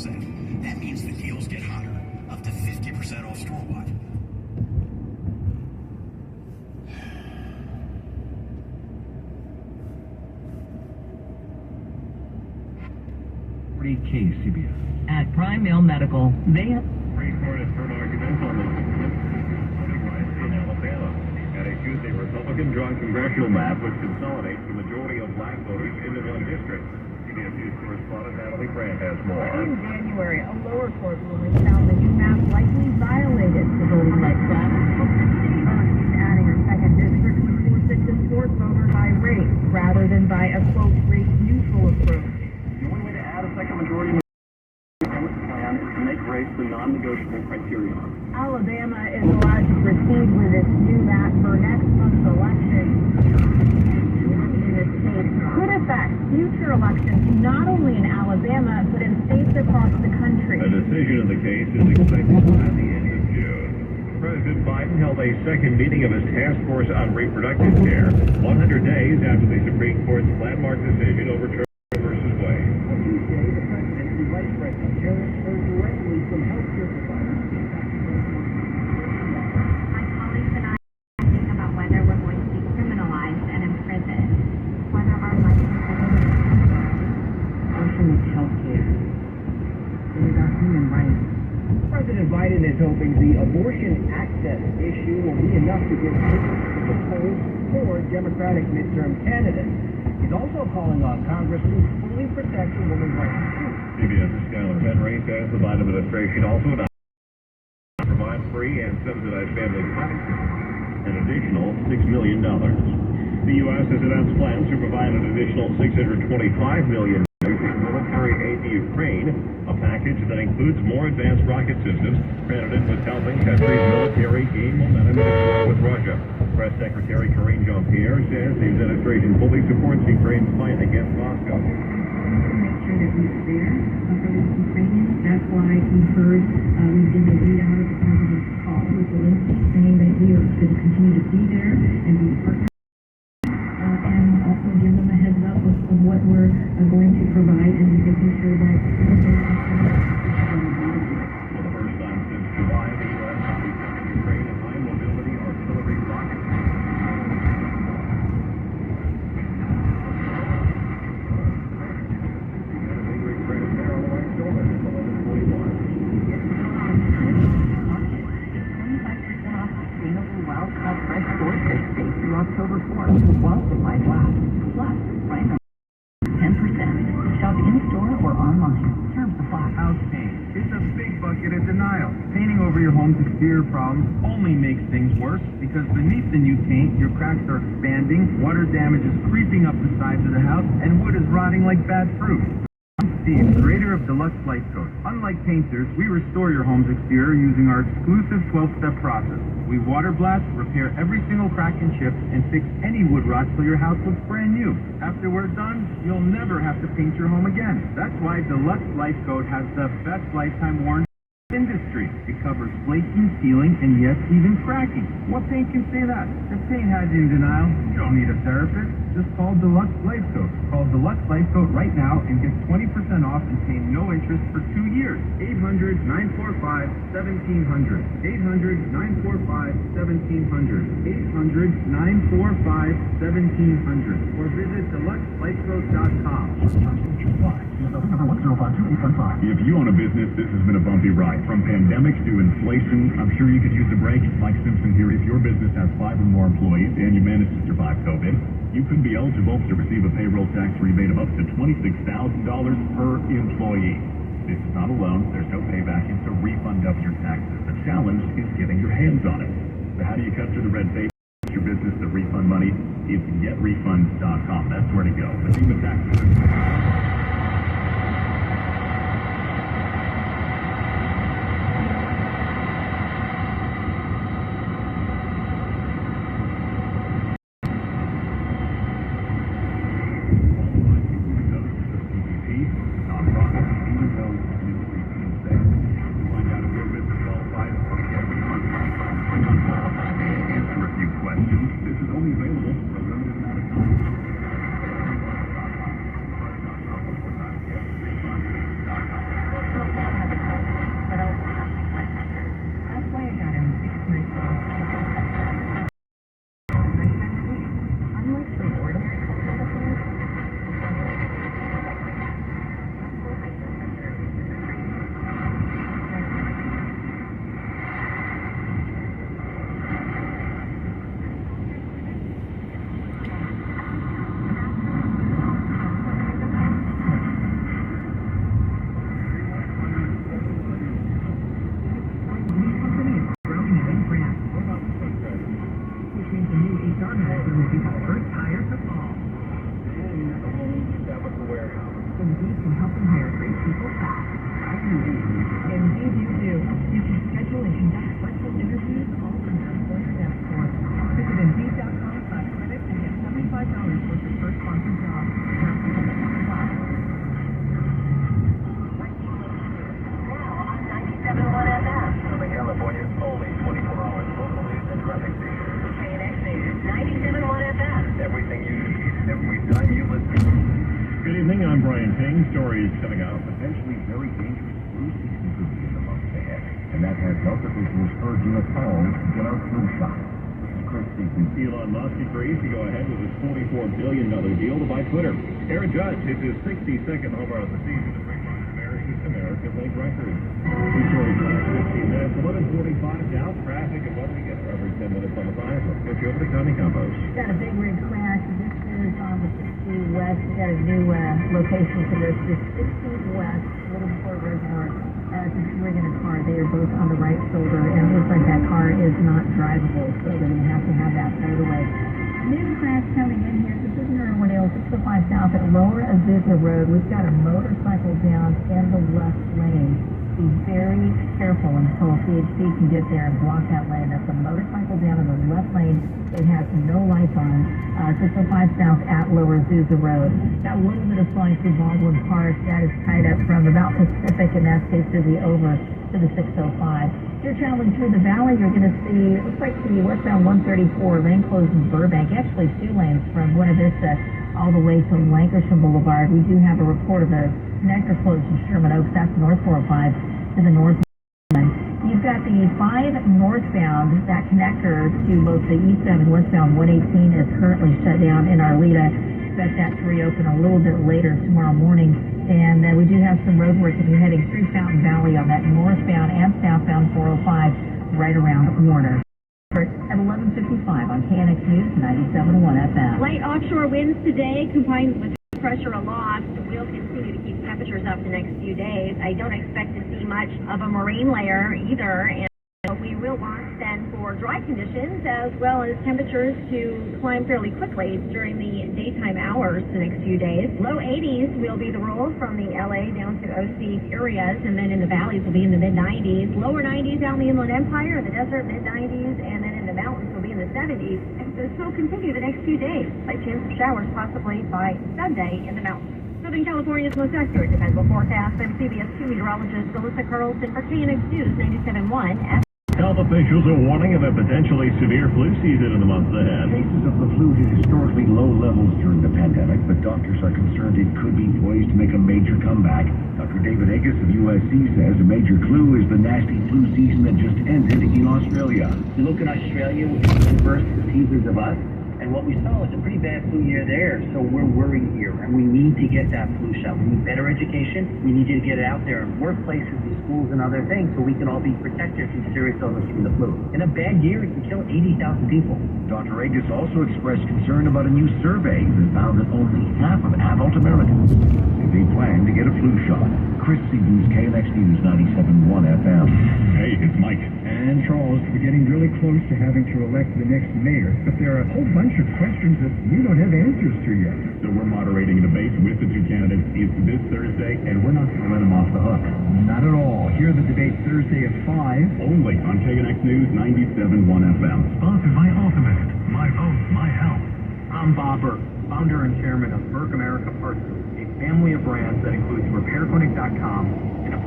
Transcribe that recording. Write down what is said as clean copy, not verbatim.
50%. That means the deals get hotter, up to 50% off store-wide. CBS. At Prime Mail Medical, they have... Supreme Court has heard arguments on the voting rights in Alabama. At a Tuesday Republican-drawn congressional map which consolidates the majority of black voters into one district. CBS News correspondent Natalie Brand has more. In January, a lower court ruling found the new map likely violated the voting rights act. Argues adding a second district would force it to sort voters by race rather than by a, quote, race-neutral approach. The only way to add a second majority plan is to make race the non-negotiable criteria. Alabama is allowed to proceed with its new map for next month's election. In this case, could affect future elections not only in Alabama, but in states across the country. A decision in the case is expected by the end of June. President Biden held a second meeting of his task force on reproductive care 100 days after the Supreme Court's landmark decision overturned versus Wade. On Tuesday, the president and vice president parents heard directly from healthcare providers. My colleagues and I are thinking about whether we're going to be criminalized and imprisoned, whether our life is Abortion is healthcare. It is our human right. President Biden is hoping the abortion access issue will be enough to get tickets to the polls for Democratic midterm candidates. He's also calling on Congress to fully protect the woman's rights to choose. CBS's Skylar Henry says the Biden administration also announced to provide free and subsidized family planning an additional $6 million. The U.S. has announced plans to provide an additional $625 million in military aid to Ukraine, a package that includes more advanced rocket systems credited with helping country's military gain momentum in its war with Russia. Press Secretary Karine Jean-Pierre says the administration fully supports Ukraine's fight against Moscow. Make sure that we're there for the Ukrainians. That's why we heard we did a readout of the president's call with Zelensky saying that we are going to continue to be there and be partners. And also give them a heads up of what we're going to provide and making sure that For the first time since July, the U.S. will be sending Ukraine a high-mobility artillery rocket. October 4th, while supplies last. Plus, right now, 10%. Shop in-store or online. Terms apply. House paint. It's a big bucket of denial. Painting over your home's exterior problems only makes things worse because beneath the new paint, your cracks are expanding, water damage is creeping up the sides of the house, and wood is rotting like bad fruit. Steve, creator of Deluxe Life Coat. Unlike painters, we restore your home's exterior using our exclusive 12-step process. We water blast, repair every single crack and chip, and fix any wood rot so your house looks brand new. After we're done, you'll never have to paint your home again. That's why Deluxe Life Coat has the best lifetime warranty industry. It covers flaking, sealing, and yes, even cracking. What paint can say that? If paint has you in denial, you don't need a therapist. Just call Deluxe Life Coat. Call Deluxe Life Coat right now and get 20% off and pay no interest for 2 years. 800-945-1700. 800-945-1700. 800-945-1700. Or visit DeluxeLifeCoat.com. If you own a business, this has been a bumpy ride. From pandemics to inflation, I'm sure you could use a break. Mike Simpson here. If your business has 5 or more employees and you managed to survive COVID, you could be eligible to receive a payroll tax rebate of up to $26,000 per employee. This is not a loan. There's no payback. It's a refund of your taxes. The challenge is getting your hands on it. So how do you cut through the red tape? Your business to refund money? It's getrefunds.com. That's where to go. The team of taxes. stories coming up. Potentially very dangerous flu season could be in the months ahead. And that has health officials urging us all to get our flu shot. This is Chris speaking. Elon Musk agrees to go ahead with his $44 billion deal to buy Twitter. Aaron Judge hits his 62nd home run of the season to bring American League records. Two stories in the last 15 minutes. 11:45 now. Traffic and weather together every 10 minutes on the 5. Let's switch over to Connie Campos. Got a big rig crash. This is on the 60 West. We got a new location for this. This 60 West, a little before Redwood. It's a rig and a car. They are both on the right shoulder, and it looks like that car is not drivable, so they're going to have that towed away. New crash coming in here. This is Redwood, 605 South at Lower Azusa Road. We've got a motorcycle down in the left lane. Be very careful until CHP can get there and block that lane. That's a motorcycle down in the left lane. It has no lights on. 605 South at Lower Azusa Road. Got a little bit of flying through Baldwin Park. That is tied up from about Pacific and that's basically over to the 605. If you're traveling through the valley, you're going to see, it looks like the westbound 134 lane closed in Burbank. Actually, 2 lanes from Buena Vista all the way to Lankershim Boulevard. We do have a report of a connector closed in Sherman Oaks. That's north 405 to the north. You've got the 5 northbound, that connector to both the eastbound and westbound 118 is currently shut down in Arleta. Expect that to reopen a little bit later tomorrow morning. And we do have some road work if you're heading through Fountain Valley on that northbound and southbound 405 right around Warner. At 11:55 on KNX News 97.1 FM. Light offshore winds today combined with pressure aloft will continue to keep temperatures up the next few days. I don't expect to see much of a marine layer either, and we will watch then for dry conditions as well as temperatures to climb fairly quickly during the daytime hours the next few days. Low 80s will be the rule from the LA down to OC areas, and then in the valleys will be in the mid-90s. Lower 90s down the Inland Empire, in the desert, mid-90s, and then in the mountains will be in the 70s. And this will continue the next few days. Slight chance of showers possibly by Sunday in the mountains. Southern California's most accurate dependable forecast. I'm CBS 2 meteorologist Alyssa Carlson for KNX News 97.1. Health officials are warning of a potentially severe flu season in the months ahead. Cases of the flu hit historically low levels during the pandemic, but doctors are concerned it could be poised to make a major comeback. Dr. David Agus of USC says a major clue is the nasty flu season that just ended in Australia. You look in Australia, which is the first seasons of us, and what we saw was a pretty bad flu year there, so we're worried here, and we need to get that flu shot. We need better education. We need you to get it out there in workplaces and schools and other things so we can all be protected from serious illness from the flu. In a bad year, it can kill 80,000 people. Dr. Agus also expressed concern about a new survey that found that only half of adult Americans say they plan to get a flu shot. Chris Stevens, KNX News 97.1 FM. Hey, it's Mike. And Charles, we're getting really close to having to elect the next mayor, but there are a whole bunch of questions that we don't have answers to yet. So we're moderating a debate with the 2 candidates. It's this Thursday, and we're not going to let them off the hook. Not at all. Hear the debate Thursday at 5. Only on KNX News 97.1 FM. Sponsored by Ultimate. My vote, my health. I'm Bob Burke, founder and chairman of Burke America Parts Group, a family of brands that includes RepairClinic.com and a